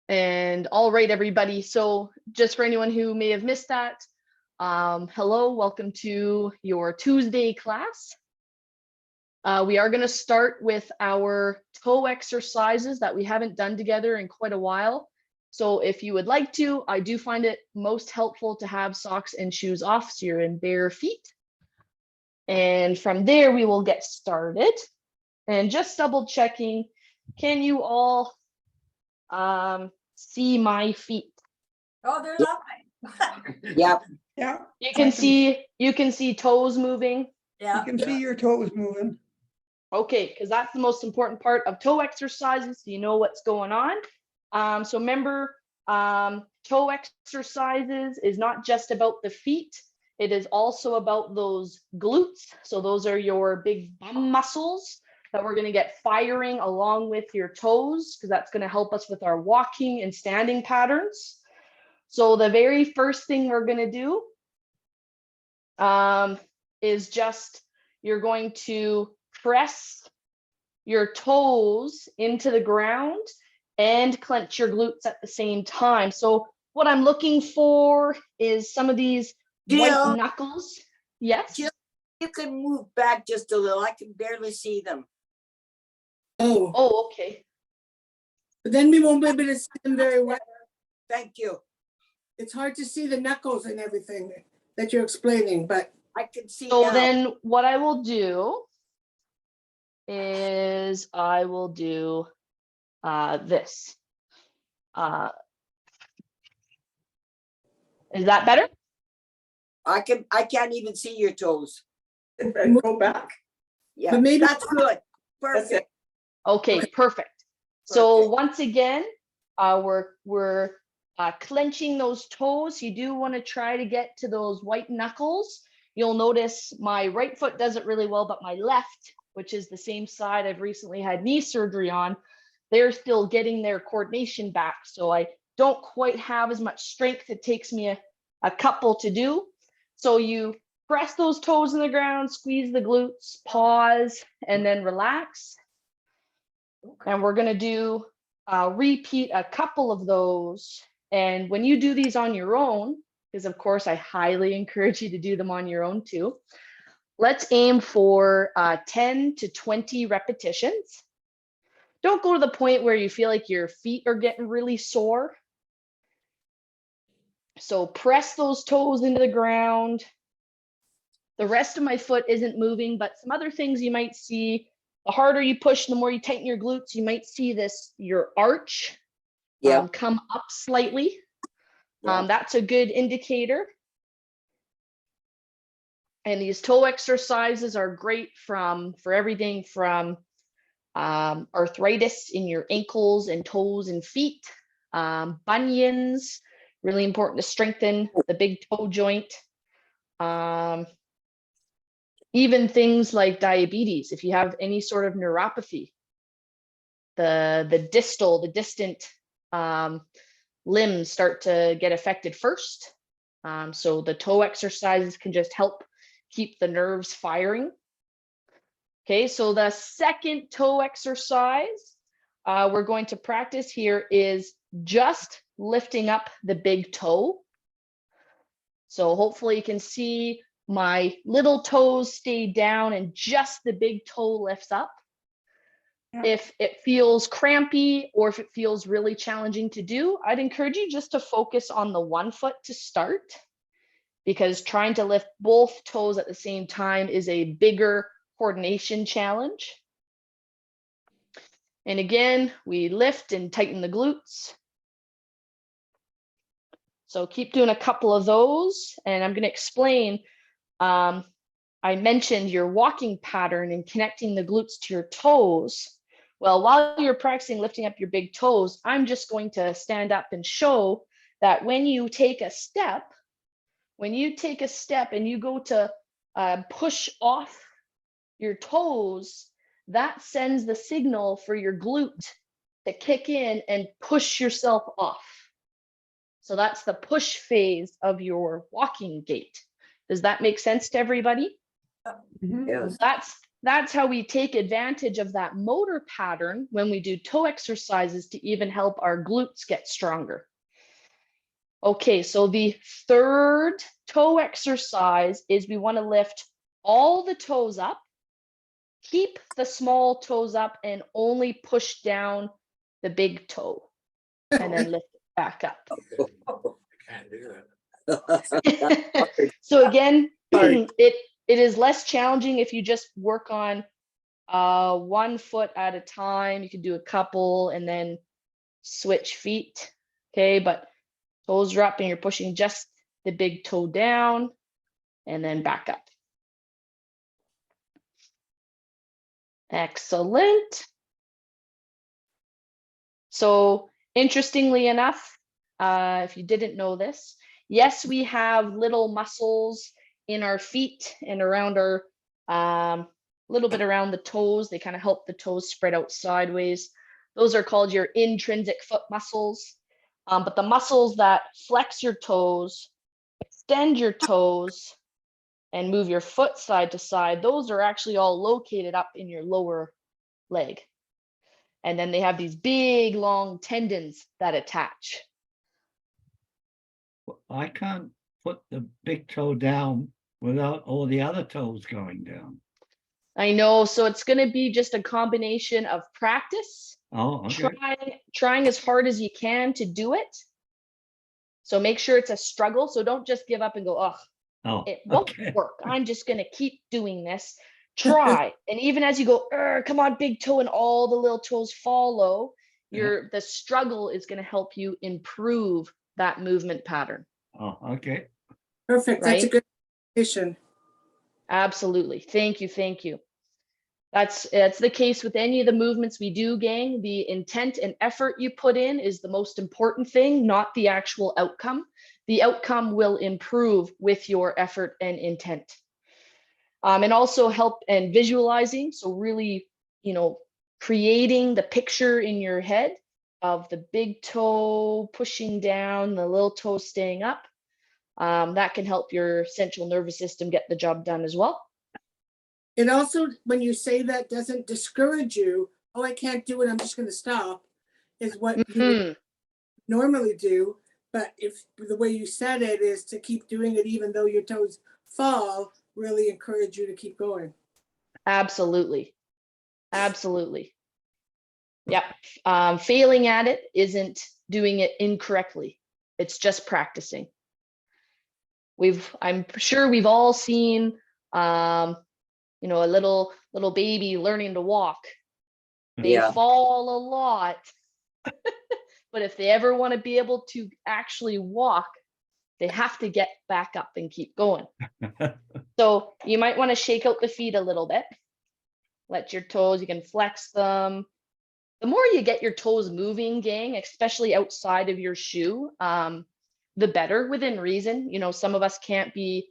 And all right, everybody. So just for anyone who may have missed that, hello, welcome to your Tuesday class. We are going to start with our toe exercises that we haven't done together in quite a while. So if you would like to, I do find it most helpful to have socks and shoes off so you're in bare feet. And from there, we will get started. And just double checking, can you all see my feet? Oh, they're lovely. Yep. Yeah. You can see toes moving. Yeah. You can see your toes moving. Okay, because that's the most important part of toe exercises, so you know what's going on. So remember, toe exercises is not just about the feet. It is also about those glutes. So those are your big bum muscles that we're going to get firing along with your toes, because that's going to help us with our walking and standing patterns. So the very first thing we're going to do is just, you're going to press your toes into the ground and clench your glutes at the same time. So what I'm looking for is some of these white knuckles. Yes. Jill, you can move back just a little. I can barely see them. Oh, okay. But then we won't be able to see them very well. Thank you. It's hard to see the knuckles and everything that you're explaining, but I can see So now. then what I will do is I will do this. Is that better? I can't even see your toes. Go back. Yeah, But maybe- that's good. Perfect. Okay, perfect. So once again, we're clenching those toes. You do want to try to get to those white knuckles. You'll notice my right foot does it really well, but my left, which is the same side I've recently had knee surgery on, they're still getting their coordination back. So I don't quite have as much strength. It takes me a couple to do. So you press those toes in the ground, squeeze the glutes, pause, and then relax. And we're going to do repeat a couple of those. And when you do these on your own, because of course I highly encourage you to do them on your own too, let's aim for 10 to 20 repetitions. Don't go to the point where you feel like your feet are getting really sore. So press those toes into the ground. The rest of my foot isn't moving, but some other things you might see, the harder you push, the more you tighten your glutes, you might see this, your arch come up slightly. That's a good indicator. And these toe exercises are great for everything from arthritis in your ankles and toes and feet, bunions, really important to strengthen the big toe joint. Even things like diabetes, if you have any sort of neuropathy, the distant limbs start to get affected first. So the toe exercises can just help keep the nerves firing. Okay, so the second toe exercise we're going to practice here is just lifting up the big toe. So hopefully you can see my little toes stay down and just the big toe lifts up. Yeah. If it feels crampy or if it feels really challenging to do, I'd encourage you just to focus on the one foot to start, because trying to lift both toes at the same time is a bigger coordination challenge. And again, we lift and tighten the glutes. So keep doing a couple of those, and I'm going to explain. I mentioned your walking pattern and connecting the glutes to your toes. Well, while you're practicing lifting up your big toes, I'm just going to stand up and show that when you take a step and you go to push off your toes, that sends the signal for your glute to kick in and push yourself off. So that's the push phase of your walking gait. Does that make sense to everybody? Yes. that's how we take advantage of that motor pattern when we do toe exercises to even help our glutes get stronger. Okay, so the third toe exercise is we want to lift all the toes up, keep the small toes up, and only push down the big toe, and then lift it back up. Can't do that. So again, Sorry. it is less challenging if you just work on 1 foot at a time. You can do a couple and then switch feet. Okay, but toes are up and you're pushing just the big toe down and then back up. Excellent. So interestingly enough, if you didn't know this, yes, we have little muscles in our feet and around our little bit around the toes. They kind of help the toes spread out sideways. Those are called your intrinsic foot muscles. But the muscles that flex your toes, extend your toes, and move your foot side to side, those are actually all located up in your lower leg. And then they have these big long tendons that attach. I can't put the big toe down without all the other toes going down. I know, so it's going to be just a combination of practice, Oh, okay. trying as hard as you can to do it. So make sure it's a struggle. So don't just give up and go, oh, Oh, it won't okay. work. I'm just going to keep doing this. Try. And even as you go, come on, big toe, and all the little toes follow, the struggle is going to help you improve that movement pattern. Oh, okay. Perfect. That's a Right? good addition. Absolutely. Thank you. Thank you. That's the case with any of the movements we do, gang. The intent and effort you put in is the most important thing, not the actual outcome. The outcome will improve with your effort and intent. And also help and visualizing. So really, creating the picture in your head of the big toe pushing down, the little toe staying up. That can help your central nervous system get the job done as well. It also, when you say that, doesn't discourage you. Oh, I can't do it. I'm just going to stop. Is what you would normally do. But if the way you said it is to keep doing it, even though your toes fall, really encourage you to keep going. Absolutely. Absolutely. Yep. Failing at it isn't doing it incorrectly. It's just practicing. I'm sure we've all seen, a little baby learning to walk. They Yeah. fall a lot, but if they ever want to be able to actually walk, they have to get back up and keep going. So you might want to shake out the feet a little bit. Let your toes, you can flex them. The more you get your toes moving, gang, especially outside of your shoe, the better, within reason. Some of us can't be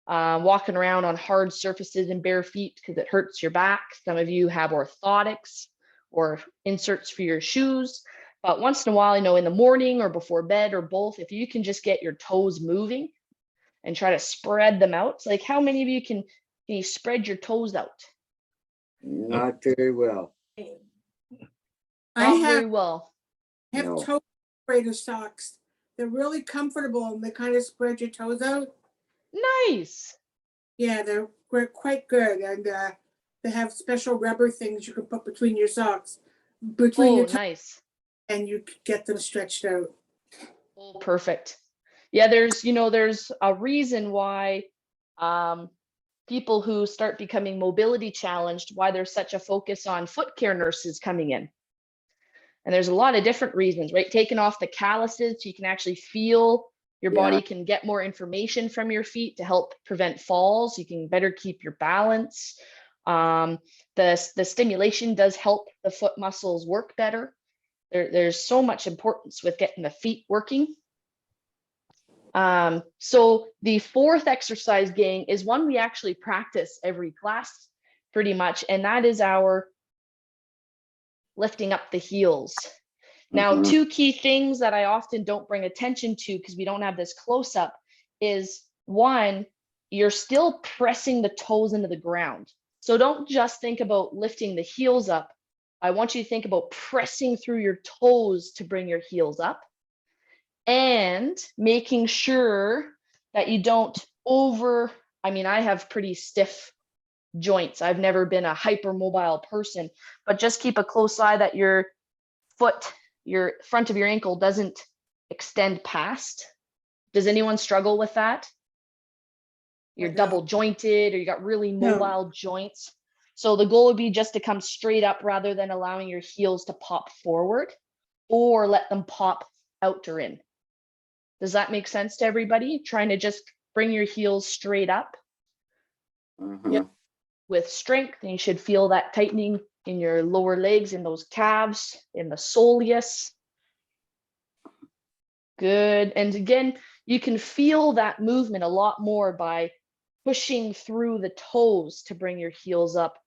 walking around on hard surfaces in bare feet because it hurts your back. Some of you have orthotics or inserts for your shoes. But once in a while, in the morning or before bed or both, if you can just get your toes moving and try to spread them out. It's like, how many of you can you spread your toes out? Not very well. I Not have very well. No. toe operator socks. They're really comfortable and they kind of spread your toes out. Nice. Yeah, they're quite good, and they have special rubber things you can put between your socks, between your toes, Nice. and you get them stretched out. Oh, perfect. Yeah, there's a reason why people who start becoming mobility challenged, why there's such a focus on foot care nurses coming in. And there's a lot of different reasons, right? Taking off the calluses so you can actually feel your body, can get more information from your feet to help prevent falls. You can better keep your balance. The stimulation does help the foot muscles work better. There's so much importance with getting the feet working. So the fourth exercise, gang, is one we actually practice every class pretty much, and that is our lifting up the heels. Now, two key things that I often don't bring attention to because we don't have this close up is, one, you're still pressing the toes into the ground. So don't just think about lifting the heels up. I want you to think about pressing through your toes to bring your heels up and making sure that you don't I mean, I have pretty stiff joints. I've never been a hypermobile person, but just keep a close eye that your foot, your front of your ankle doesn't extend past. Does anyone struggle with that? You're I don't. double jointed or you got really No. mobile joints. So the goal would be just to come straight up rather than allowing your heels to pop forward or let them pop out or in. Does that make sense to everybody? Trying to just bring your heels straight up Mhm. with strength, and you should feel that tightening in your lower legs, in those calves, in the soleus. Good. And again, you can feel that movement a lot more by pushing through the toes to bring your heels up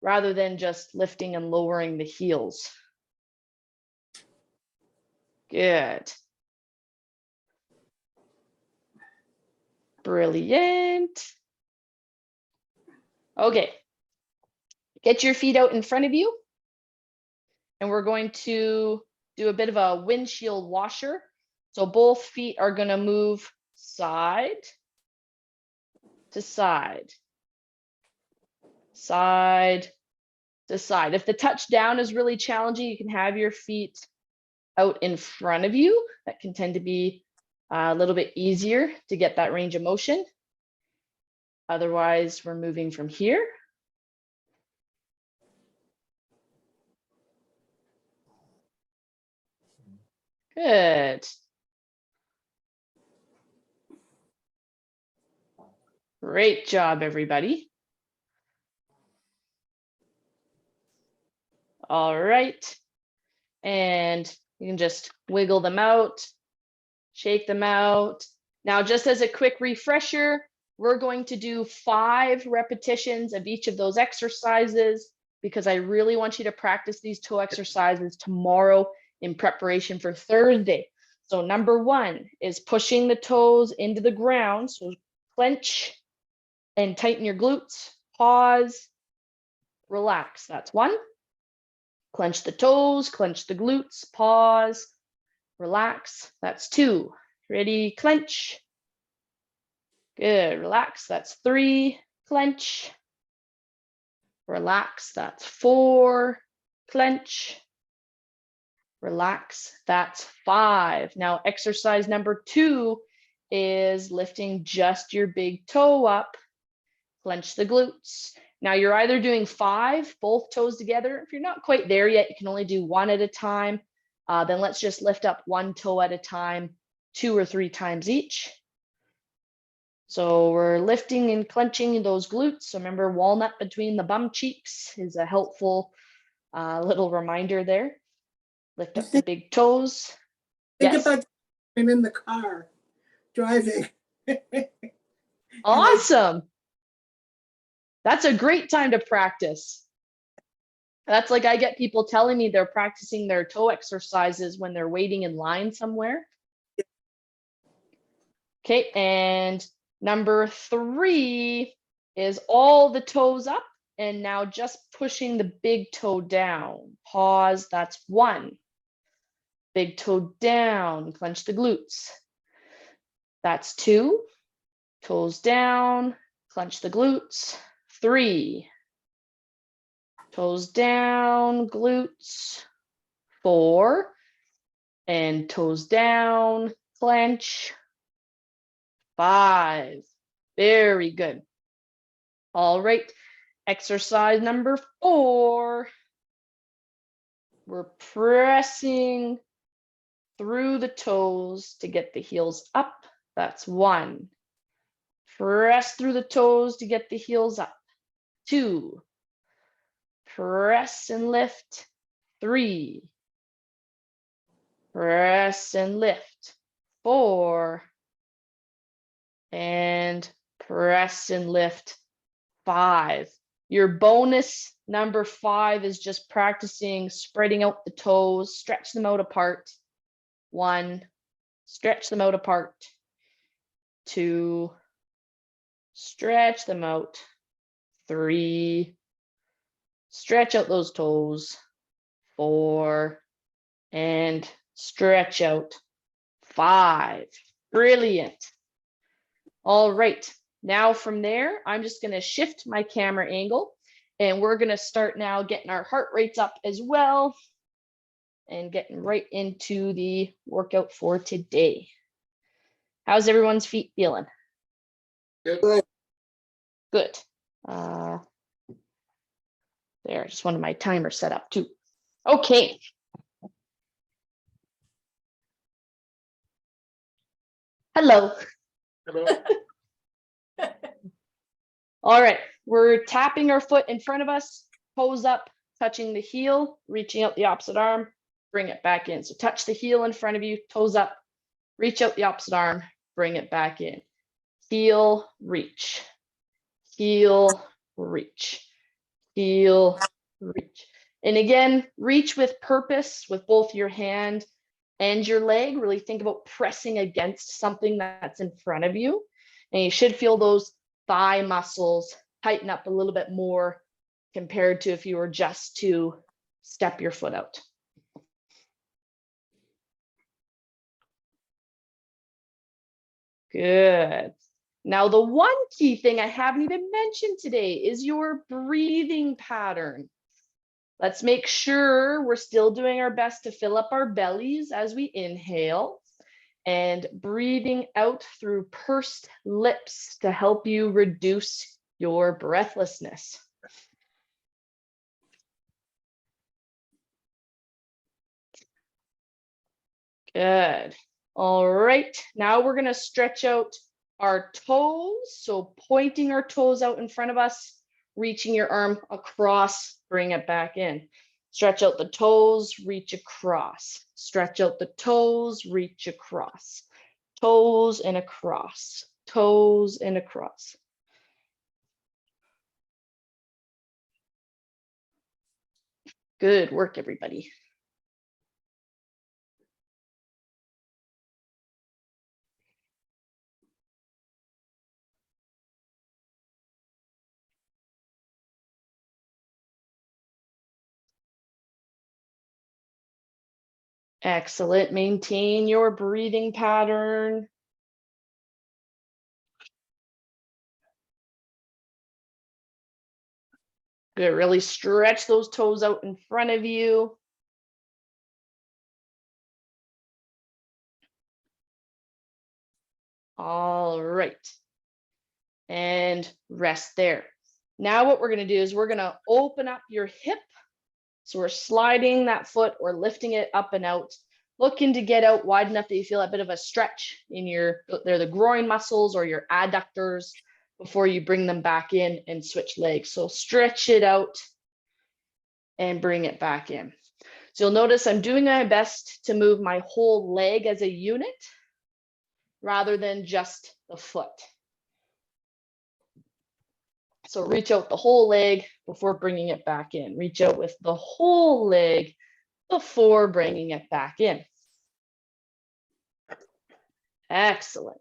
rather than just lifting and lowering the heels. Good. Brilliant. Okay. Get your feet out in front of you. And we're going to do a bit of a windshield washer. So both feet are going to move side to side, side to side. If the touch down is really challenging, you can have your feet out in front of you. That can tend to be a little bit easier to get that range of motion. Otherwise, we're moving from here. Good. Great job, everybody. All right. And you can just wiggle them out, shake them out. Now, just as a quick refresher, we're going to do 5 repetitions of each of those exercises because I really want you to practice these toe exercises tomorrow in preparation for Thursday. So number 1 is pushing the toes into the ground. So clench and tighten your glutes, pause, relax. That's 1. Clench the toes, clench the glutes, pause, relax. That's 2. Ready, clench. Good, relax. That's 3. Clench. Relax. That's 4. Clench. Relax. That's 5. Now, exercise number 2 is lifting just your big toe up. Clench the glutes. Now you're either doing 5, both toes together. If you're not quite there yet, you can only do 1 at a time. Then let's just lift up 1 toe at a time, 2 or 3 times each. So we're lifting and clenching those glutes. So remember, walnut between the bum cheeks is a helpful little reminder there. Lift up the big toes. Think Yes. about I'm in the car driving. Awesome. That's a great time to practice. That's like I get people telling me they're practicing their toe exercises when they're waiting in line somewhere. Okay, and number 3 is all the toes up and now just pushing the big toe down. Pause, that's 1. Big toe down, clench the glutes. That's 2. Toes down, clench the glutes. 3. Toes down, glutes. 4. And toes down, clench. 5. Very good. All right. Exercise number 4. We're pressing through the toes to get the heels up. That's 1. Press through the toes to get the heels up. 2. Press and lift. 3. Press and lift. 4. And press and lift. 5. Your bonus number 5 is just practicing spreading out the toes, stretch them out apart. 1, stretch them out apart. 2, stretch them out. 3. Stretch out those toes. 4. And stretch out. 5. Brilliant. All right. Now from there, I'm just going to shift my camera angle and we're going to start now getting our heart rates up as well and getting right into the workout for today. How's everyone's feet feeling? Good. Good. There, just wanted my timer set up too. Okay. Hello. Hello. All right, we're tapping our foot in front of us, toes up, touching the heel, reaching out the opposite arm, bring it back in. So touch the heel in front of you, toes up, reach out the opposite arm, bring it back in. Heel, reach. Heel, reach. Heel, reach. And again, reach with purpose with both your hand and your leg. Really think about pressing against something that's in front of you. And you should feel those thigh muscles tighten up a little bit more compared to if you were just to step your foot out. Good. Now, the one key thing I haven't even mentioned today is your breathing pattern. Let's make sure we're still doing our best to fill up our bellies as we inhale and breathing out through pursed lips to help you reduce your breathlessness. Good. All right, now we're going to stretch out our toes. So pointing our toes out in front of us, reaching your arm across, bring it back in. Stretch out the toes, reach across. Stretch out the toes, reach across. Toes and across. Toes and across. Good work, everybody. Excellent. Maintain your breathing pattern. Good. Really stretch those toes out in front of you. All right. And rest there. Now what we're going to do is we're going to open up your hip. So we're sliding that foot or lifting it up and out, looking to get out wide enough that you feel a bit of a stretch in they're the groin muscles or your adductors before you bring them back in and switch legs. So stretch it out and bring it back in. So you'll notice I'm doing my best to move my whole leg as a unit rather than just the foot. So reach out the whole leg before bringing it back in. Reach out with the whole leg before bringing it back in. Excellent.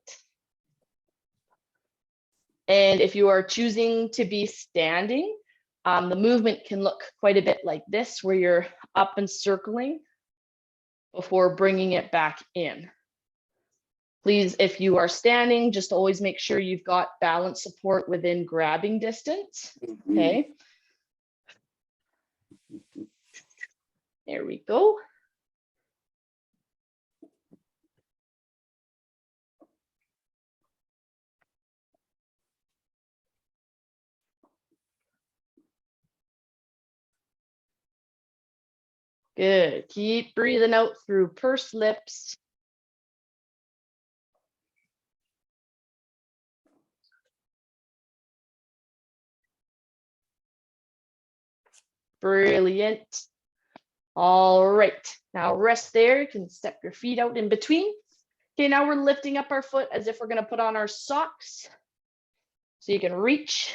And if you are choosing to be standing, the movement can look quite a bit like this, where you're up and circling before bringing it back in. Please, if you are standing, just always make sure you've got balance support within grabbing distance. Okay. There we go. Good. Keep breathing out through pursed lips. Brilliant. All right. Now rest there. You can step your feet out in between. Okay, now we're lifting up our foot as if we're going to put on our socks. So you can reach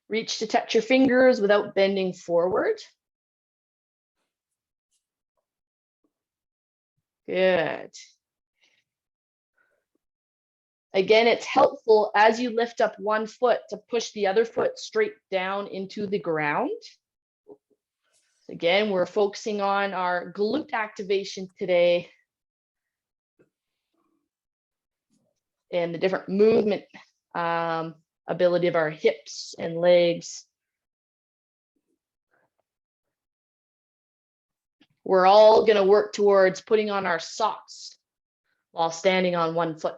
to touch your fingers without bending forward. Good. Again, it's helpful as you lift up one foot to push the other foot straight down into the ground. Again, we're focusing on our glute activation today and the different movement ability of our hips and legs. We're all going to work towards putting on our socks while standing on one foot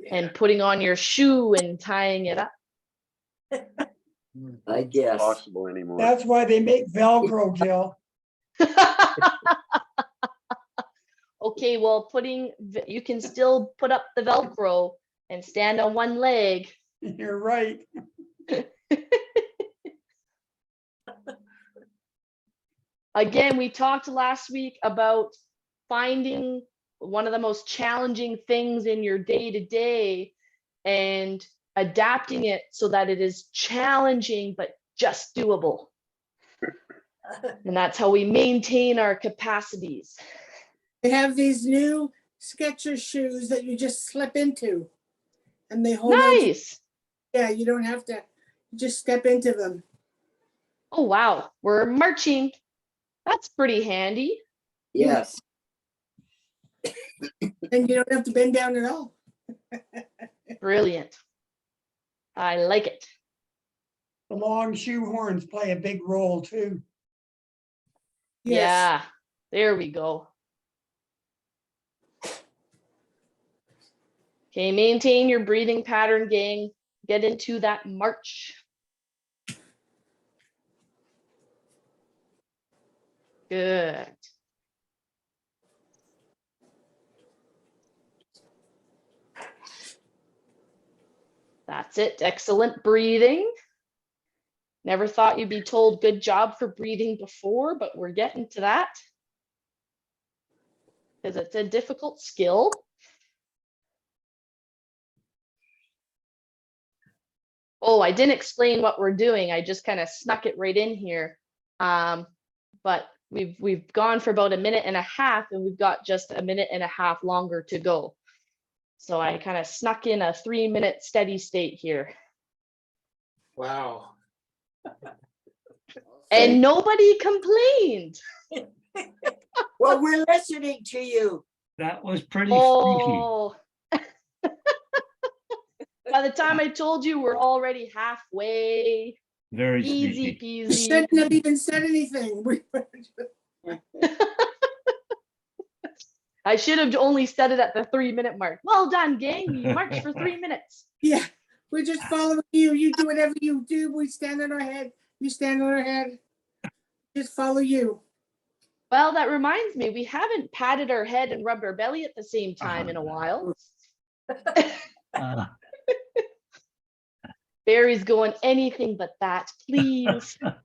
and putting on your shoe and tying it up. I guess. Possible anymore. That's why they make Velcro, Jill. Okay, well, you can still put up the Velcro and stand on one leg. You're right. Again, we talked last week about finding one of the most challenging things in your day-to-day and adapting it so that it is challenging but just doable. And that's how we maintain our capacities. They have these new Skechers shoes that you just slip into, and they hold on to- Nice. yeah, you don't have to, you just step into them. Oh, wow. We're marching. That's pretty handy. Yes. And you don't have to bend down at all. Brilliant. I like it. The long shoe horns play a big role too. Yes. Yeah, there we go. Okay, maintain your breathing pattern, gang. Get into that march. Good. That's it. Excellent breathing. Never thought you'd be told good job for breathing before, but we're getting to that because it's a difficult skill. Oh, I didn't explain what we're doing. I just kind of snuck it right in here. But we've gone for about 1.5 minutes and we've got just 1.5 minutes longer to go. So I kind of snuck in a 3-minute steady state here. Wow. And nobody complained. Well, we're listening to you. That was pretty sneaky. Oh. By the time I told you, we're already halfway. Very Easy sneaky. You peasy. shouldn't have even said anything. I should have only said it at the 3-minute mark. Well done, gang. You marched for 3 minutes. Yeah, we're just following you. You do whatever you do. We stand on our head. You stand on our head. Just follow you. Well, that reminds me, we haven't patted our head and rubbed our belly at the same time in a while. Uh, Barry's going anything but that, please. I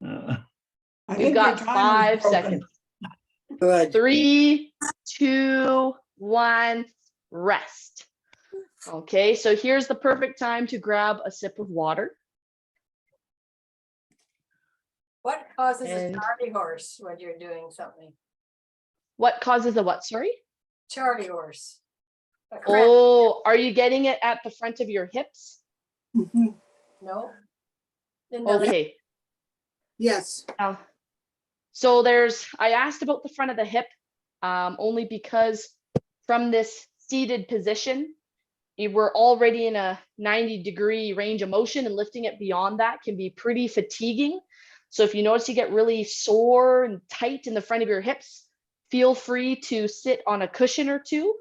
We've think got your timer's 5 broken. seconds. Good. 3, 2, 1, rest. Okay, so here's the perfect time to grab a sip of water. What causes a And- Charlie horse when you're doing something? What causes a what, sorry? Charlie horse. A cramp, Oh, are you getting it at the front of your hips? Mhm. no? In the leg? Okay. Yes. So I asked about the front of the hip, only because from this seated position, we're already in a 90-degree range of motion, and lifting it beyond that can be pretty fatiguing. So if you notice you get really sore and tight in the front of your hips, feel free to sit on a cushion or two,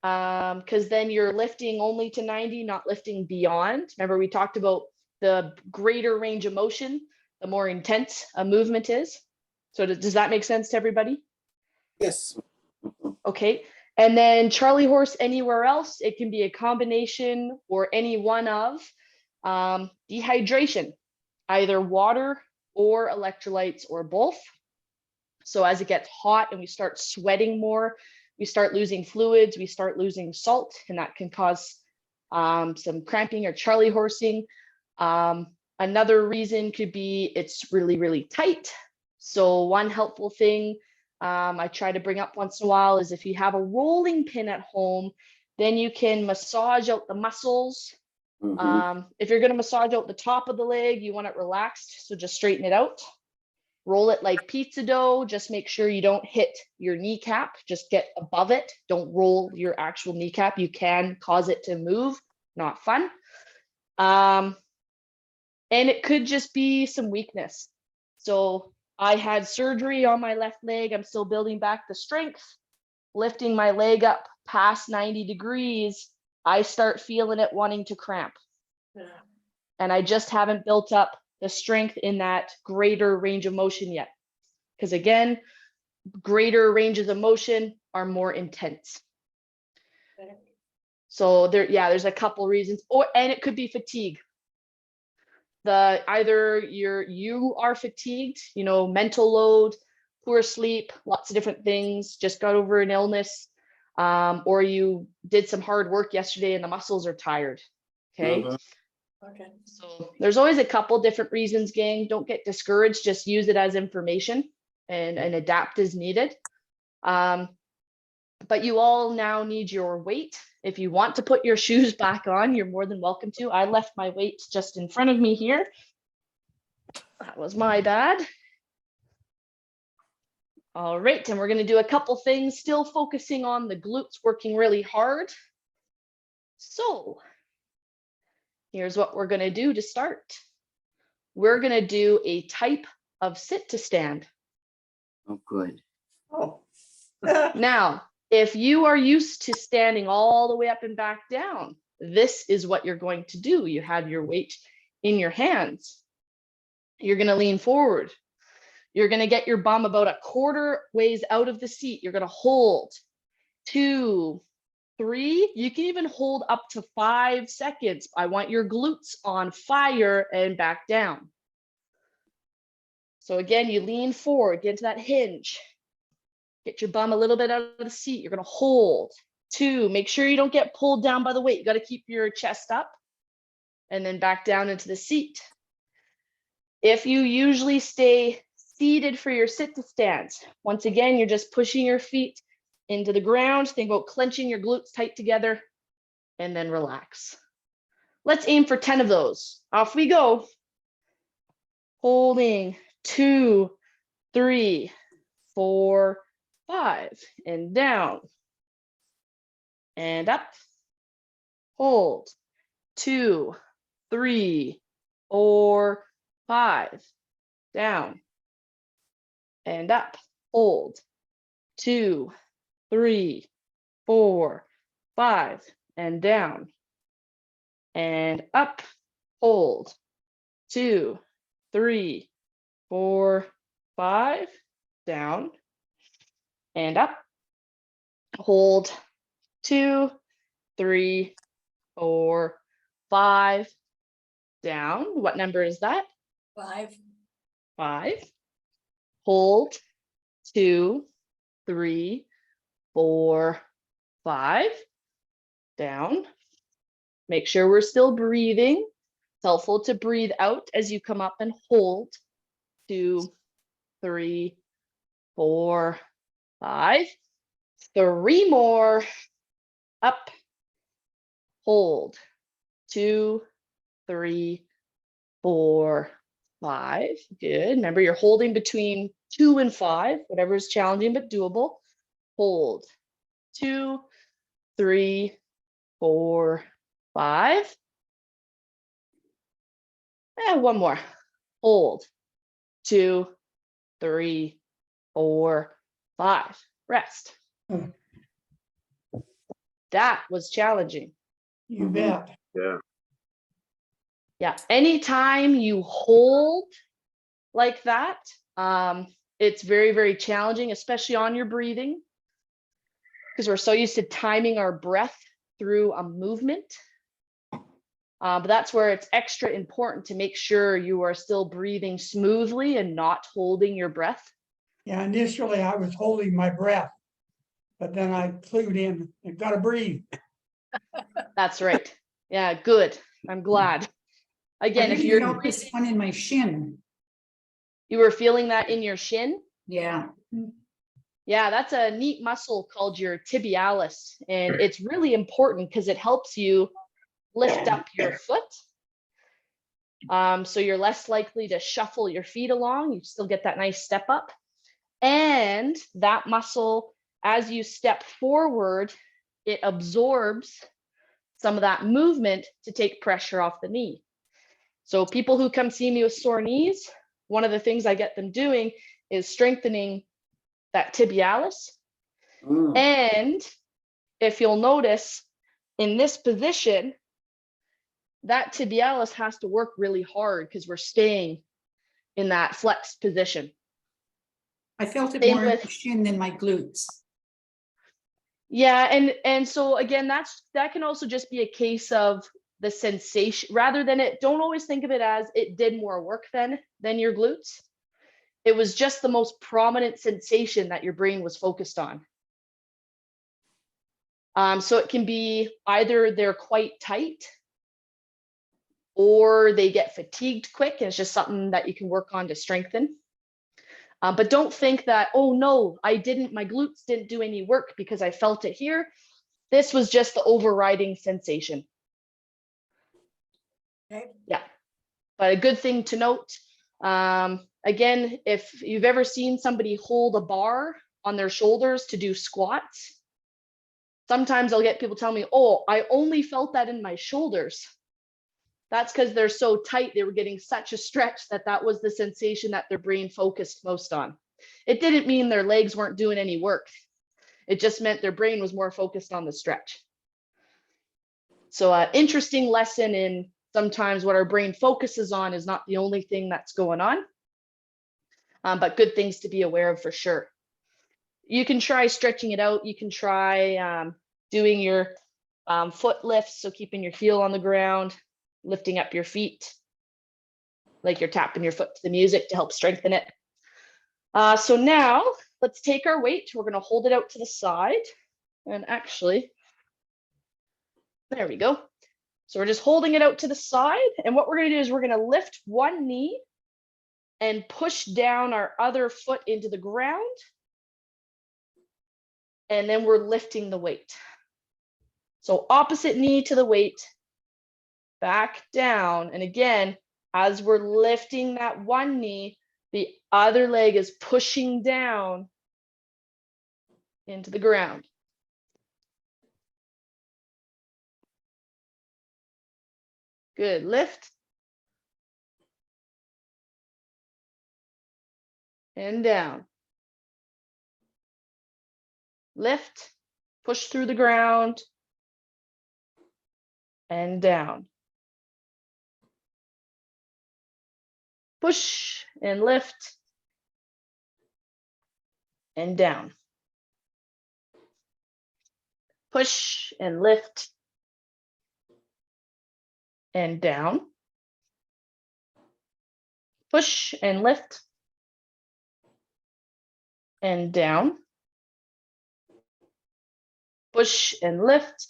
because then you're lifting only to 90, not lifting beyond. Remember, we talked about the greater range of motion, the more intense a movement is. So does that make sense to everybody? Yes. Okay. And then Charlie horse anywhere else, it can be a combination or any one of dehydration, either water or electrolytes or both. So as it gets hot and we start sweating more, we start losing fluids, we start losing salt, and that can cause some cramping or Charlie horsing. Another reason could be it's really, really tight. So one helpful thing I try to bring up once in a while is if you have a rolling pin at home, then you can massage out the muscles. If you're going to massage out the top of the leg, you want it relaxed, so just straighten it out. Roll it like pizza dough. Just make sure you don't hit your kneecap. Just get above it. Don't roll your actual kneecap. You can cause it to move. Not fun. And it could just be some weakness. So I had surgery on my left leg. I'm still building back the strength. Lifting my leg up past 90 degrees, I start feeling it wanting to cramp. Yeah. And I just haven't built up the strength in that greater range of motion yet. Because again, greater ranges of motion are more intense. Okay. So there's a couple reasons, and it could be fatigue. Either you are fatigued, mental load, poor sleep, lots of different things, just got over an illness, or you did some hard work yesterday and the muscles are tired. Okay. Okay. So there's always a couple different reasons, gang. Don't get discouraged. Just use it as information and adapt as needed. But you all now need your weight. If you want to put your shoes back on, you're more than welcome to. I left my weight just in front of me here. That was my bad. All right, and we're going to do a couple things, still focusing on the glutes, working really hard. So here's what we're going to do to start. We're going to do a type of sit to stand. Oh, good. Oh. Now, if you are used to standing all the way up and back down, this is what you're going to do. You have your weight in your hands. You're going to lean forward. You're going to get your bum about a quarter ways out of the seat. You're going to hold 2, 3. You can even hold up to 5 seconds. I want your glutes on fire and back down. So again, you lean forward, get into that hinge. Get your bum a little bit out of the seat. You're going to hold 2. Make sure you don't get pulled down by the weight. You got to keep your chest up and then back down into the seat. If you usually stay seated for your sit to stands, once again, you're just pushing your feet into the ground. Think about clenching your glutes tight together and then relax. Let's aim for 10 of those. Off we go. Holding 2, 3, 4, 5, and down and up. Hold 2, 3, 4, 5, down and up. Hold 2, 3, 4, 5, and down and up. Hold 2, 3, 4, 5, down and up. Hold 2, 3, 4, 5, down. What number is that? 5. 5. Hold 2, 3, 4, 5, down. Make sure we're still breathing. It's helpful to breathe out as you come up and hold 2, 3, 4, 5. 3 more. Up. Hold 2, 3, 4, 5. Good. Remember, you're holding between 2 and 5, whatever is challenging but doable. Hold 2, 3, 4, 5. And 1 more. Hold 2, 3, 4, 5. Rest. That was challenging. You bet. Yeah. Anytime you hold like that, it's very, very challenging, especially on your breathing, because we're so used to timing our breath through a movement. But that's where it's extra important to make sure you are still breathing smoothly and not holding your breath. Yeah, initially I was holding my breath, but then I clued in and gotta breathe. That's right. Yeah, good. I'm glad. Again, if You you're felt this one in my shin. you were feeling that in your shin, Yeah. Yeah, that's a neat muscle called your tibialis. And it's really important because it helps you lift up your foot. So you're less likely to shuffle your feet along. You still get that nice step up. And that muscle, as you step forward, it absorbs some of that movement to take pressure off the knee. So people who come see me with sore knees, one of the things I get them doing is strengthening that tibialis. Mm. And if you'll notice in this position, that tibialis has to work really hard because we're staying in that flexed position. I felt it Same more in with- my shin than my glutes. Yeah, and so again, that can also just be a case of the sensation rather than it. Don't always think of it as it did more work than your glutes. It was just the most prominent sensation that your brain was focused on. So it can be either they're quite tight or they get fatigued quick, and it's just something that you can work on to strengthen. But don't think that, oh no, my glutes didn't do any work because I felt it here. This was just the overriding sensation. Okay. Yeah, but a good thing to note, again, if you've ever seen somebody hold a bar on their shoulders to do squats, sometimes I'll get people tell me, oh, I only felt that in my shoulders. That's because they're so tight, they were getting such a stretch that was the sensation that their brain focused most on. It didn't mean their legs weren't doing any work. It just meant their brain was more focused on the stretch. So an interesting lesson in sometimes what our brain focuses on is not the only thing that's going on, but good things to be aware of for sure. You can try stretching it out. You can try doing your foot lifts, so keeping your heel on the ground, lifting up your feet, like you're tapping your foot to the music to help strengthen it. So now let's take our weight. We're going to hold it out to the side. And actually, there we go. So we're just holding it out to the side. And what we're going to do is we're going to lift one knee and push down our other foot into the ground. And then we're lifting the weight. So opposite knee to the weight, back down. And again, as we're lifting that one knee, the other leg is pushing down into the ground. Good, lift. And down. Lift, push through the ground, and down. Push and lift, and down. Push and lift, and down. Push and lift, and down. Push and lift,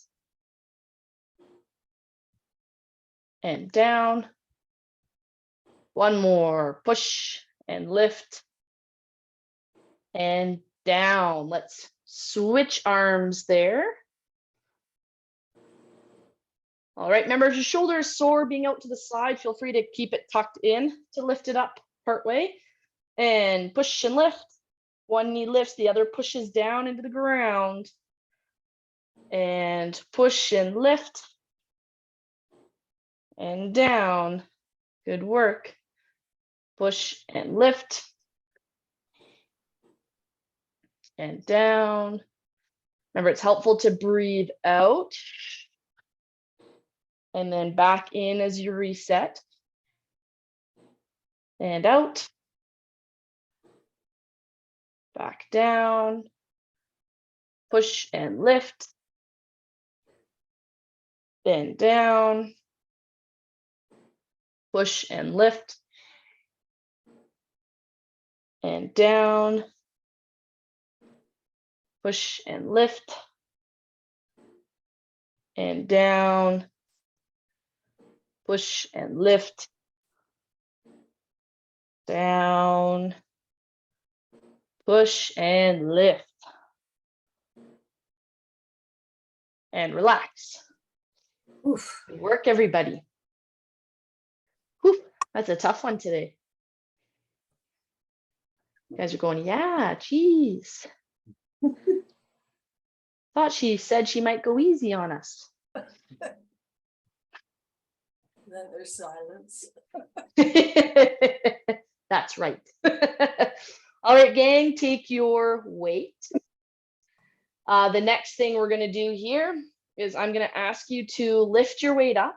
and down. One more, push and lift, and down. Let's switch arms there. All right, remember if your shoulder is sore being out to the side, feel free to keep it tucked in to lift it up part way. And push and lift. One knee lifts, the other pushes down into the ground. And push and lift. And down. Good work. Push and lift. And down. Remember, it's helpful to breathe out. And then back in as you reset. And out. Back down. Push and lift. Then down. Push and lift. And down. Push and lift. And down. Push and lift. Down. Push and lift. And relax. Oof. Good work, everybody. Whew, that's a tough one today. You guys are going, yeah, geez. Thought she said she might go easy on us. Then there's silence. That's right. All right, gang, take your weight. The next thing we're going to do here is I'm going to ask you to lift your weight up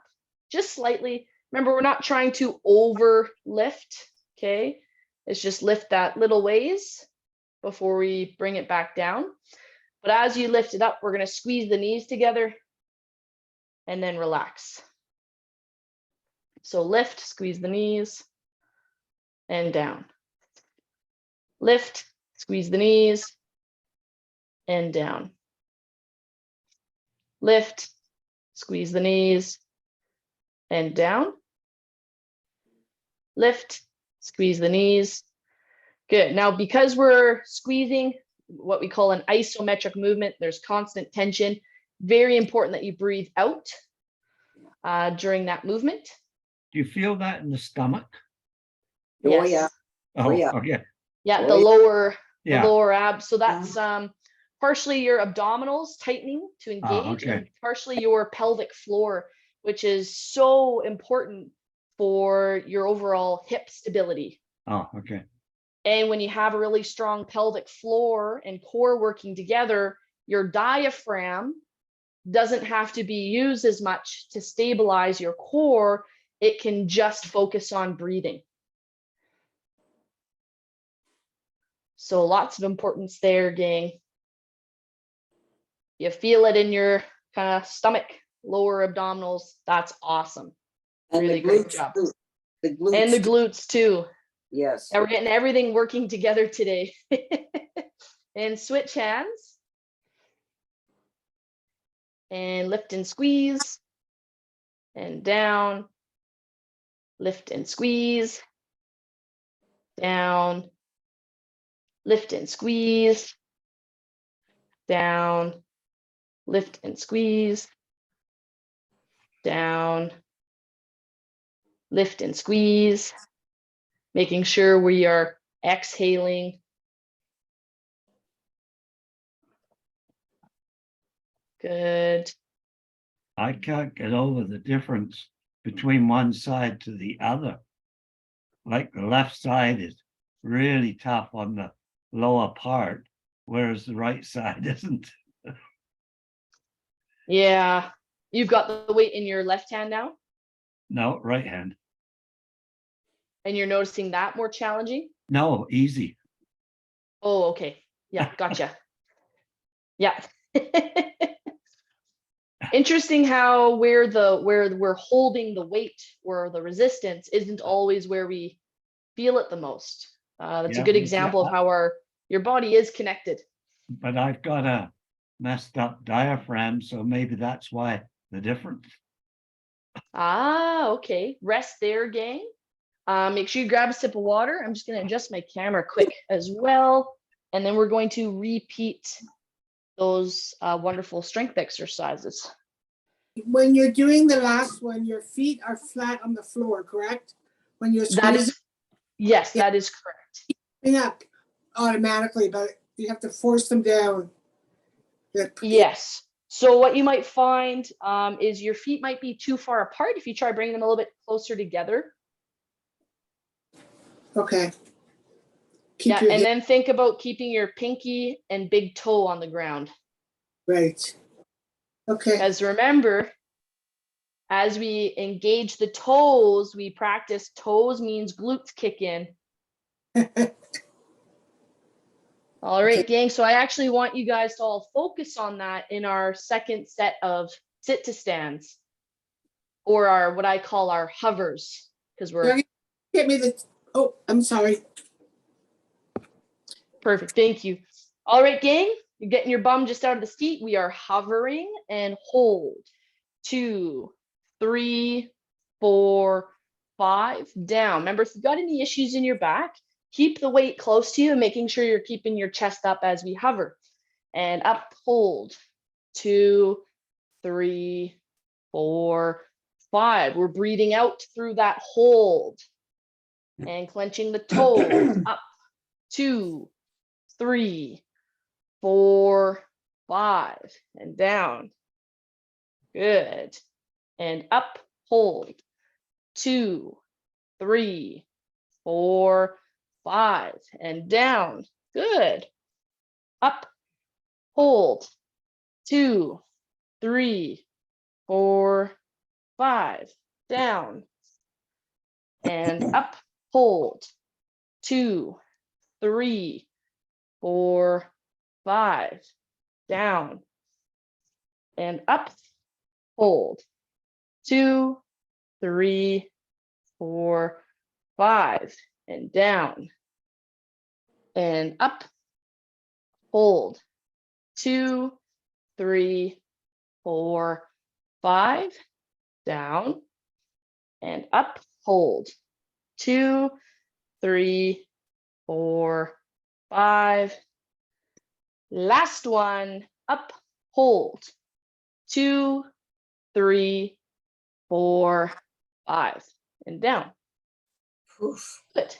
just slightly. Remember, we're not trying to over lift, okay? It's just lift that little ways before we bring it back down. But as you lift it up, we're going to squeeze the knees together and then relax. So lift, squeeze the knees, and down. Lift, squeeze the knees, and down. Lift, squeeze the knees, and down. Lift, squeeze the knees. Good. Now, because we're squeezing what we call an isometric movement, there's constant tension. Very important that you breathe out during that movement. Do you feel that in the stomach? Oh, Yes. yeah. Oh, yeah. okay. Yeah, Oh, the yeah. Yeah. lower abs. So that's partially your abdominals tightening to engage, okay. and partially your pelvic floor, which is so important for your overall hip stability. Oh, okay. And when you have a really strong pelvic floor and core working together, your diaphragm doesn't have to be used as much to stabilize your core. It can just focus on breathing. So lots of importance there, gang. You feel it in your kind of stomach, lower abdominals. That's awesome. And Really the great glutes, job. too. The glutes. And the too. glutes too. Yes. Now we're getting everything working together today. And switch hands. And lift and squeeze. And down. Lift and squeeze. Down. Lift and squeeze. Down. Lift and squeeze. Down. Lift and squeeze. Making sure we are exhaling. Good. I can't get over the difference between one side to the other. Like the left side is really tough on the lower part, whereas the right side isn't. Yeah. You've got the weight in your left hand now, No, right hand. and you're noticing that more challenging? No, easy. Oh, okay. Yeah, gotcha. Yeah. Interesting how where we're holding the weight or the resistance isn't always where we feel it the most. That's a Yeah, good yeah, example of how your body is connected. But I've got a messed up diaphragm, so maybe that's why the difference. Ah, okay. Rest there, gang. Make sure you grab a sip of water. I'm just going to adjust my camera quick as well. And then we're going to repeat those wonderful strength exercises. When you're doing the last one, your feet are flat on the floor, correct? When you're That squeezing is, yes, Yeah. that is correct. up automatically, but you have to force them down. Yes. So what you might find is your feet might be too far apart if you try bringing them a little bit closer together. Okay. Yeah, Keep your and hip then think about keeping your pinky and big toe on the ground. right. Okay. Because remember, as we engage the toes, we practice toes means glutes kick in. All right, Okay. gang. So I actually want you guys to all focus on that in our second set of sit to stands, or our what I call our hovers, because we're Get me the. Oh, I'm sorry. perfect. Thank you. All right, gang. You're getting your bum just out of the seat. We are hovering and hold. 2, 3, 4, 5. Down. Remember, if you've got any issues in your back, keep the weight close to you, making sure you're keeping your chest up as we hover. And up, hold. 2, 3, 4, 5. We're breathing out through that hold. And clenching the toes. Up. 2, 3, 4, 5. And down. Good. And up, hold. 2, 3, 4, 5. And down. Good. Up, hold. 2, 3, 4, 5. Down. And up, hold. 2, 3, 4, 5. Down. And up, hold. 2, 3, 4, 5. And down. And up, hold. 2, 3, 4, 5. Down. And up, hold. 2, 3, 4, 5. Last one. Up, hold. 2, 3, 4, 5. And down. Oof. Good.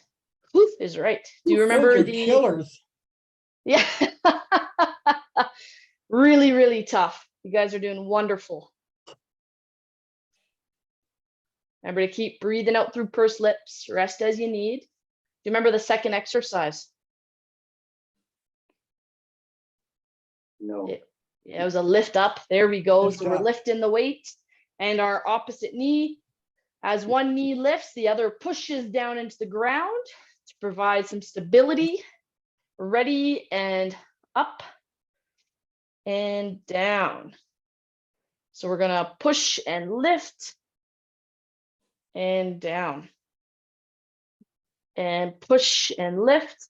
Woof is right. Do you Those remember are the? killers. Yeah. Really, really tough. You guys are doing wonderful. Remember to keep breathing out through pursed lips. Rest as you need. Do you remember the second exercise? No. Yeah, it was a lift up. There we go. Lift So we're up. lifting the weight, and our opposite knee, as one knee lifts, the other pushes down into the ground to provide some stability. Ready, and up and down. So we're gonna push and lift and down. And push and lift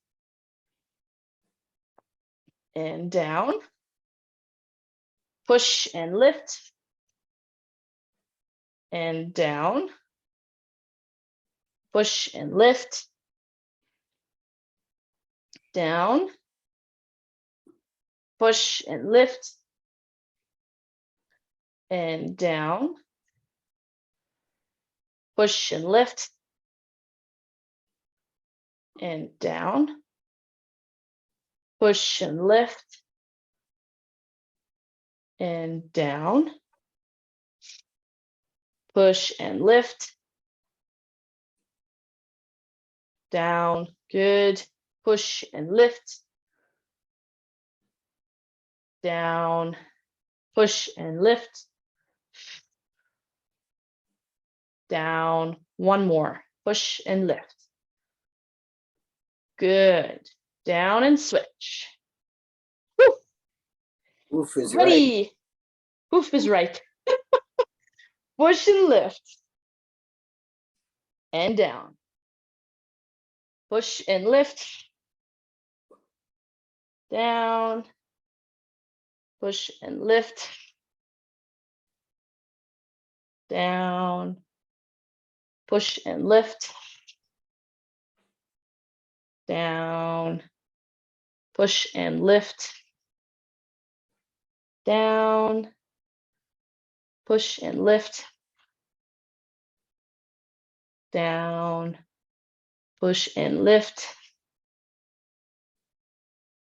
and down. Push and lift and down. Push and lift down. Push and lift and down. Push and lift and down. Push and lift and down. Push and lift down. Good. Push and lift down. Push and lift down. One more. Push and lift. Good. Down and switch. Woo. Oof is right. Ready. Oof is right. Push and lift. And down. Push and lift. Down. Push and lift. Down. Push and lift. Down. Push and lift. Down. Push and lift. Down. Push and lift.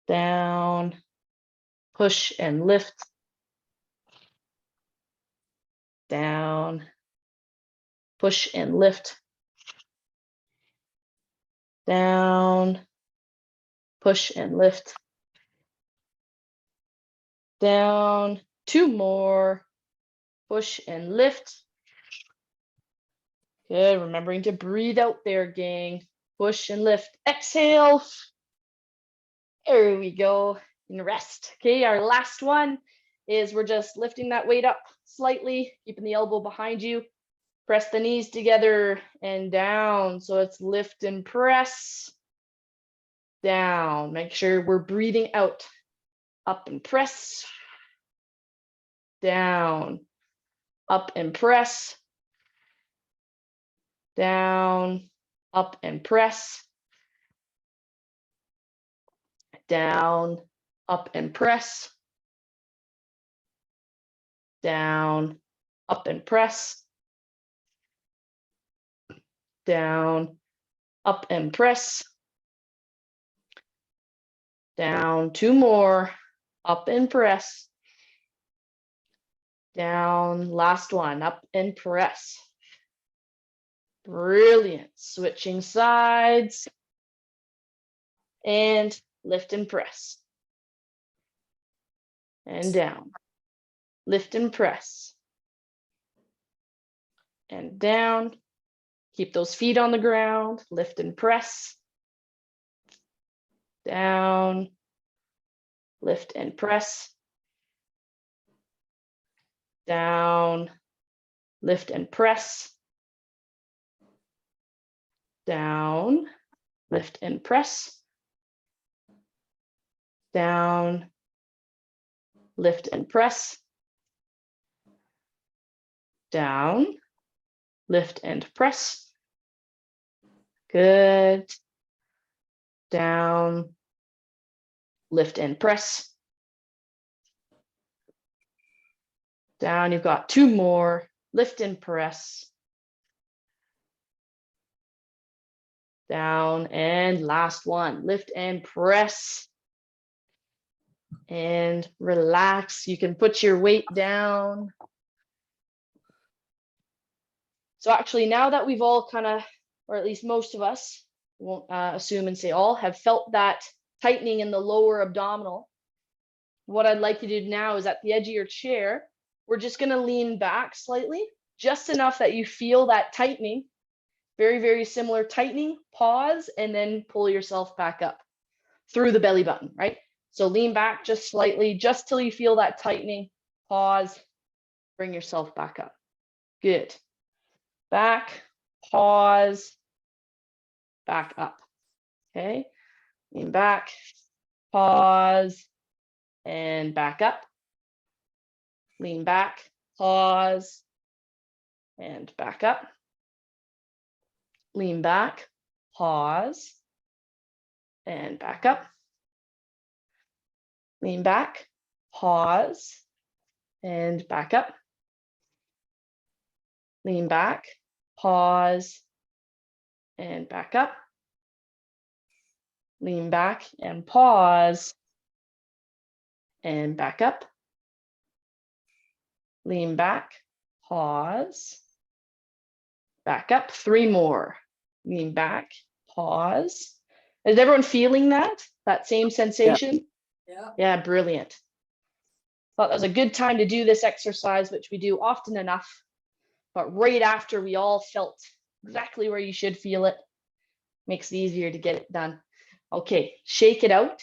Down. Push and lift. Down. Push and lift. Down. Push and lift. Down. 2 more. Push and lift. Good. Remembering to breathe out there, gang. Push and lift. Exhale. There we go. And rest. Okay, our last one is we're just lifting that weight up slightly, keeping the elbow behind you. Press the knees together and down. So it's lift and press. Down. Make sure we're breathing out. Up and press. Down. Up and press. Down. Up and press. down, up and press. Down, up and press. Down, up and press. Down, 2 more, up and press. Down, last one, up and press. Brilliant. Switching sides. And lift and press. And down. Lift and press. And down. Keep those feet on the ground. Lift and press. Down. Lift and press. Down. Lift and press. Down. Lift and press. Down. Lift and press. Down. Lift and press. Good. Down. Lift and press. Down. You've got 2 more. Lift and press. Down. And last one. Lift and press. And relax. You can put your weight down. So actually, now that we've all kind of, or at least most of us, won't assume and say all, have felt that tightening in the lower abdominal, what I'd like you to do now is at the edge of your chair, we're just going to lean back slightly, just enough that you feel that tightening. Very, very similar tightening. Pause and then pull yourself back up through the belly button, right? So lean back just slightly, just till you feel that tightening. Pause, bring yourself back up. Good. Back, pause, back up. Okay, lean back, pause, and back up. Lean back, pause, and back up. Lean back, pause, and back up. Lean back, pause, and back up. Lean back, pause, and back up. Lean back and pause, and back up. Lean back, pause, back up. 3 more. Lean back, pause. Is everyone feeling that? That same sensation? Yeah. Yeah, brilliant. Thought that was a good time to do this exercise, which we do often enough. But right after we all felt exactly where you should feel it, makes it easier to get it done. Okay, shake it out.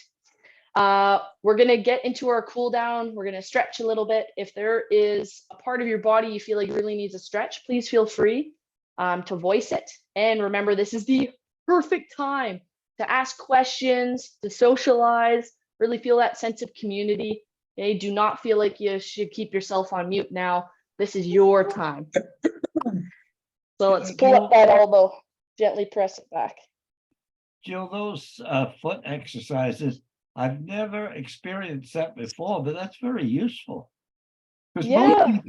We're gonna get into our cool down. We're gonna stretch a little bit. If there is a part of your body you feel like really needs a stretch, please feel free to voice it. And remember, this is the perfect time to ask questions, to socialize, really feel that sense of community. Okay, do not feel like you should keep yourself on mute now. This is your time. So let's pull up that elbow, gently press it back. Jill, those foot exercises, I've never experienced that before, but that's very useful. Because Yeah.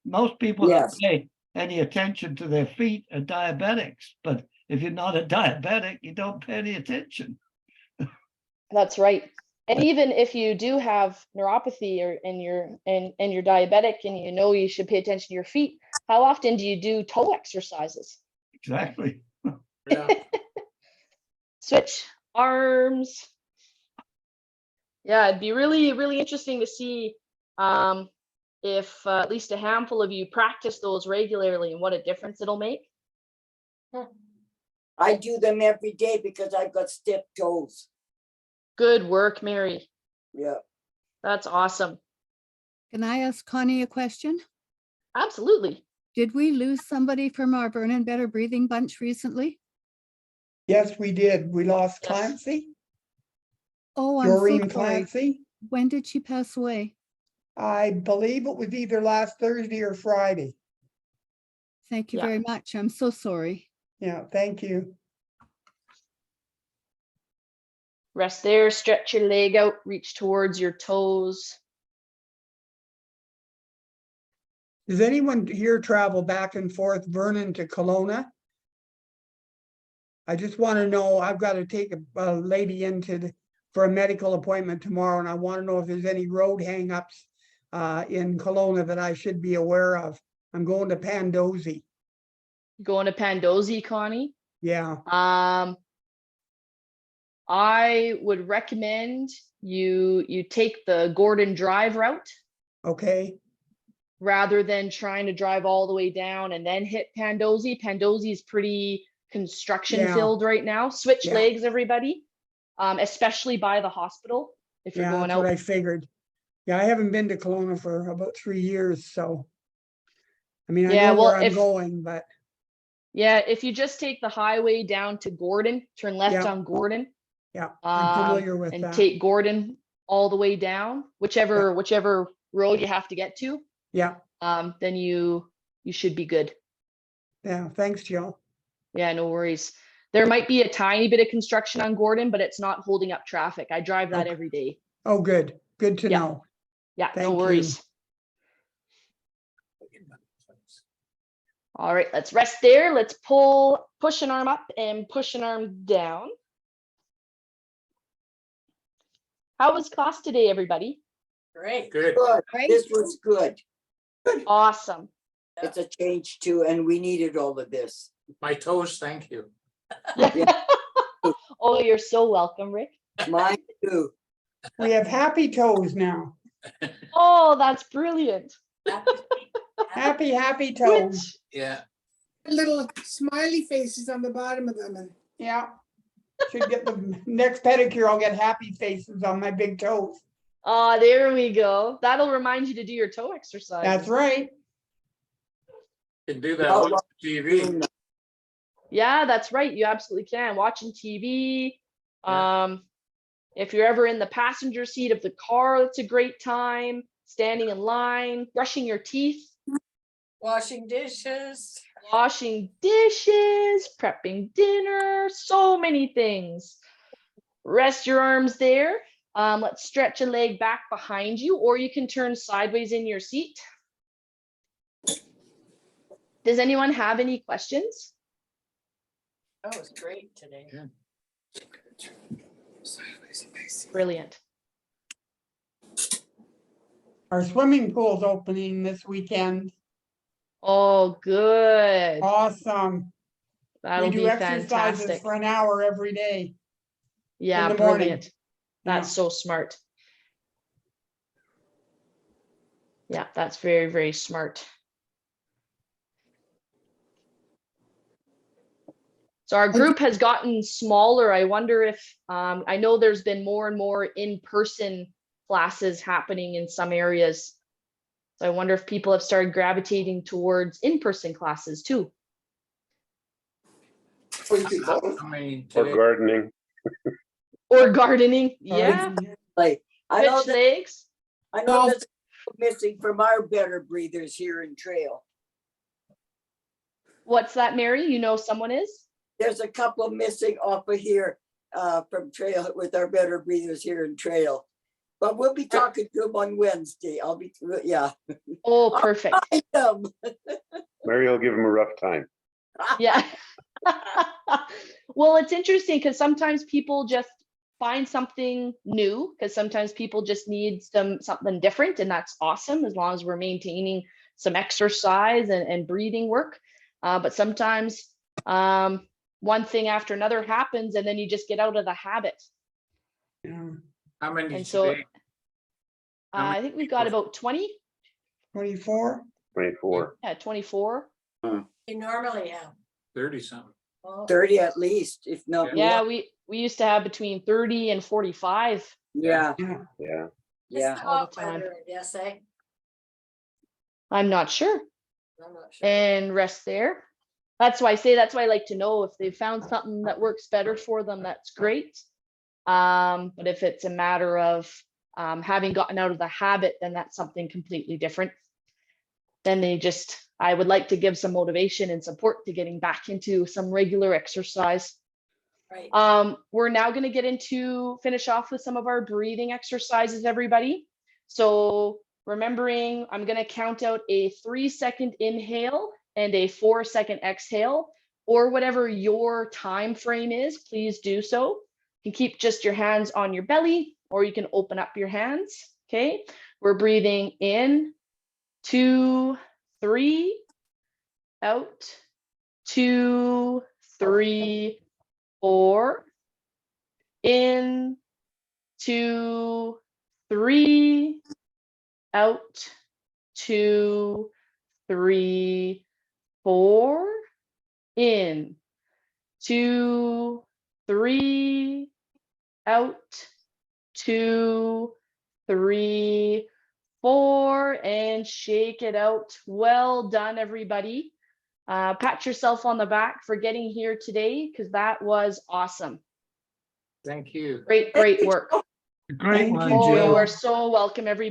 most people that Yes. pay any attention to their feet are diabetics. But if you're not a diabetic, you don't pay any attention. That's right. And even if you do have neuropathy and you're diabetic and you know you should pay attention to your feet, how often do you do toe exercises? Exactly. Yeah. Switch arms. Yeah, it'd be really, really interesting to see if at least a handful of you practice those regularly and what a difference it'll make. I do them every day because I've got stiff toes. Good work, Mary. Yeah. That's awesome. Can I ask Connie a question? Absolutely. Did we lose somebody from our Burn and Better Breathing bunch recently? Yes, we did. We lost Yes. Clancy, Oh, I'm so Doreen sorry. Clancy. When did she pass away? I believe it was either last Thursday or Friday. Thank you Yeah. very much. I'm so sorry. Yeah, thank you. Rest there, stretch your leg out, reach towards your toes. Does anyone here travel back and forth Vernon to Kelowna? I just want to know, I've got to take a lady for a medical appointment tomorrow, and I want to know if there's any road hangups in Kelowna that I should be aware of. I'm going to Pandosy. Going to Pandosy, Connie. Yeah, I would recommend you take the Gordon Drive route okay, rather than trying to drive all the way down and then hit Pandosy. Pandosy is pretty construction Yeah. filled right now. Switch Yeah. legs, everybody, especially by the hospital if you're yeah, going that's what out. I figured. Yeah, I haven't been to Kelowna for about 3 years, so. I mean, I Yeah, know well, where I'm if- going, but Yeah, if you just take the highway down to Gordon, turn left Yeah. on Gordon, yeah, I'm familiar with and that. take Gordon all the way down, whichever road you have to get to, Yeah, then you should be good. yeah, thanks, Jill. Yeah, no worries. There might be a tiny bit of construction on Gordon, but it's not holding up traffic. I drive that Okay. every day. Oh, good to Yeah. know. Yeah, Thank no you. worries. All right, let's rest there. Let's push an arm up and push an arm down. How was class today, everybody? Great. Good. Good, Right? this was good. Awesome. It's a change too, and we needed all of this. My toes, thank you. Oh, you're so welcome, Rick. Mine too. We have happy toes now. Oh, that's brilliant. Happy toes. Which, Yeah. Little smiley faces on the bottom of them. And Yeah. Should get the next pedicure, I'll get happy faces on my big toes. there we go. That'll remind you to do your toe exercise. That's right. Can do that Oh, on TV. Yeah, that's right. You absolutely can. Watching TV. Yeah. If you're ever in the passenger seat of the car, that's a great time. Standing in line, brushing your teeth, Washing dishes. washing dishes, prepping dinner, so many things. Rest your arms there. Let's stretch a leg back behind you, or you can turn sideways in your seat. Does anyone have any questions? That was great today. Brilliant. Our swimming pool's opening this weekend. Oh, good. Awesome. That'll We do be exercises fantastic. for an hour every day. Yeah, the morning. brilliant. That's so smart. Yeah, that's very, very smart. So our group has gotten smaller. I wonder if, I know there's been more and more in-person classes happening in some areas. So I wonder if people have started gravitating towards in-person classes too. I mean, Or today, gardening. Or gardening. Yeah, Like, I know switch that, legs. I know that's missing from our better breathers here in Trail. What's that, Mary? You know someone is? There's a couple missing off of here from Trail with our better breathers here in Trail. But we'll be talking to them on Wednesday. I'll be, yeah. Oh, perfect. Mary will give him a rough time. Yeah. Well, it's interesting because sometimes people just find something new, because sometimes people just need something different, and that's awesome as long as we're maintaining some exercise and breathing work. But sometimes one thing after another happens, and then you just get out of the habit. Yeah. how many And so today? How many I think we've got people? about 20. 24. 24. Yeah, 24. You normally have. 30 something. Oh, 30 at least, if not more. Yeah, we used to have between 30 and 45. Yeah, Yeah. Yeah. yeah. It's all hot the time. weather, yes, eh? I'm not sure. I'm not sure. And rest there. That's why I like to know if they found something that works better for them, that's great. But if it's a matter of having gotten out of the habit, then that's something completely different. Then I would like to give some motivation and support to getting back into some regular exercise. Right. We're now going to get into finish off with some of our breathing exercises, everybody. So remembering, I'm going to count out a 3-second inhale and a 4-second exhale, or whatever your time frame is, please do so. You can keep just your hands on your belly, or you can open up your hands. Okay. We're breathing in, 2, 3, out, 2, 3, 4, in, 2, 3, out, 2, 3, 4, in, 2, 3, out, 2, 3, 4, and shake it out. Well done, everybody. Pat yourself on the back for getting here today, because that was awesome. Thank you. Great work. Great Thank one, you, Oh, you Jill. are so welcome, everybody.